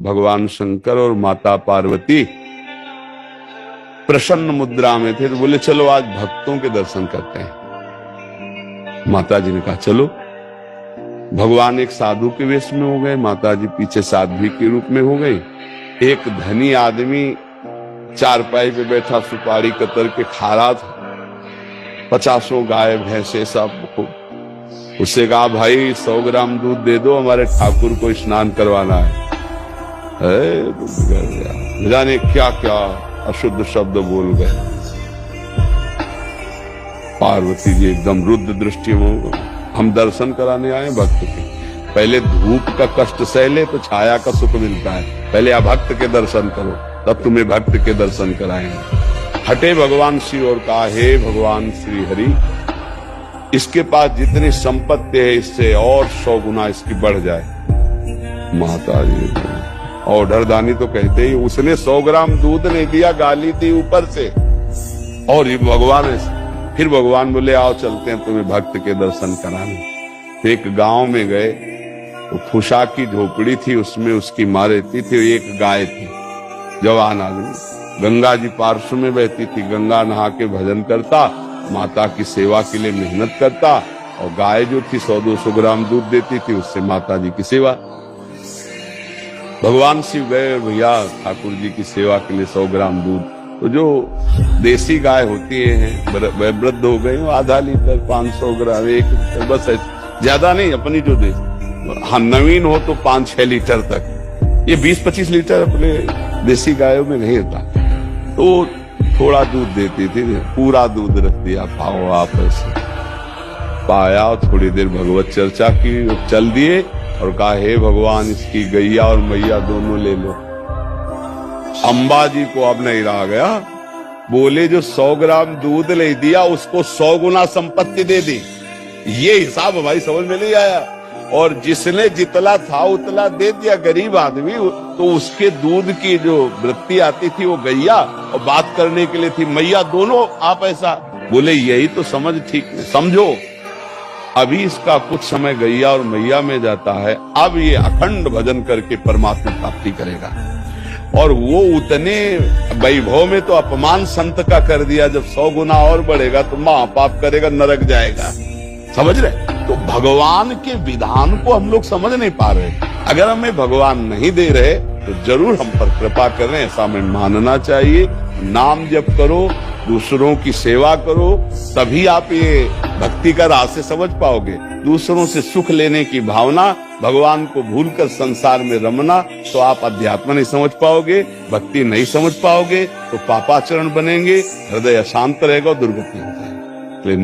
भगवान शंकर और माता पार्वती प्रसन्न मुद्रा में थे, तो बोले चलो आज भक्तों के दर्शन करते हैं। माता जी ने कहा चलो। भगवान एक साधु के वेश में हो गए, माता जी पीछे साध्वी के रूप में हो गई। एक धनी आदमी चारपाई पे बैठा सुपारी कतर के खा रहा था, 50 गाय भैंसे सब। उससे कहा भाई 100 ग्राम दूध दे दो, हमारे ठाकुर को स्नान करवाना है। जाने क्या क्या अशुद्ध शब्द बोल गए। पार्वती जी एकदम रुद्र दृष्टि में, हम दर्शन कराने आए भक्त के। पहले धूप का कष्ट सह ले तो छाया का सुख मिलता है, पहले आप भक्त के दर्शन करो तब तुम्हें भक्त के दर्शन कराएंगे। हटे भगवान शिव और कहा हे भगवान श्री हरि, इसके पास जितनी संपत्ति है इससे और 100 गुना इसकी बढ़ जाए। माता जी ऑर्डर दानी तो कहते ही, उसने 100 ग्राम दूध नहीं दिया, गाली दी ऊपर से। और ये भगवान है। फिर भगवान बोले आओ चलते हैं तुम्हें भक्त के दर्शन कराने। एक गांव में गए तो फुसा की झोपड़ी थी, उसमें उसकी माँ रहती थी, एक गाय थी। जवान आदमी गंगा जी पार्श्व में बहती थी, गंगा नहा के भजन करता, माता की सेवा के लिए मेहनत करता, और गाय जो थी 100-200 ग्राम दूध देती थी, उससे माता जी की सेवा। भगवान शिव गए भैया ठाकुर जी की सेवा के लिए 100 ग्राम दूध। तो जो देसी गाय होती है वृद्ध हो गई, वो आधा लीटर 500 ग्राम 1 लीटर बस है, ज्यादा नहीं। अपनी जो हाँ नवीन हो तो 5-6 लीटर तक, ये 20-25 लीटर अपने देसी गायों में नहीं होता। तो थोड़ा दूध देती थी, पूरा दूध रख दिया, पाओ आप ऐसे पाया। थोड़ी देर भगवत चर्चा की, चल दिए और कहा हे भगवान इसकी गैया और मैया दोनों ले लो। अंबा जी को अब नहीं रहा गया, बोले जो 100 ग्राम दूध ले दिया उसको 100 गुना संपत्ति दे दी। ये हिसाब हमारी समझ में नहीं आया। और जिसने जितना था उतना दे दिया गरीब आदमी, तो उसके दूध की जो वृत्ति आती थी वो गैया, और बात करने के लिए थी मैया, दोनों आप ऐसा बोले। यही तो समझ ठीक है, समझो अभी इसका कुछ समय गैया और मैया में जाता है, अब ये अखंड भजन करके परमात्मा प्राप्ति करेगा। और वो उतने वैभव में तो अपमान संत का कर दिया, जब 100 गुना और बढ़ेगा तो महापाप करेगा, नरक जाएगा। समझ रहे? तो भगवान के विधान को हम लोग समझ नहीं पा रहे। अगर हमें भगवान नहीं दे रहे तो जरूर हम पर कृपा करें, ऐसा हमें मानना चाहिए। नाम जप करो, दूसरों की सेवा करो, तभी आप ये भक्ति का रास्ते समझ पाओगे। दूसरों से सुख लेने की भावना, भगवान को भूलकर संसार में रमना, तो आप अध्यात्म नहीं समझ पाओगे, भक्ति नहीं समझ पाओगे, तो पापाचरण बनेंगे, हृदय अशांत रहेगा, दुर्गति हो जाएगी।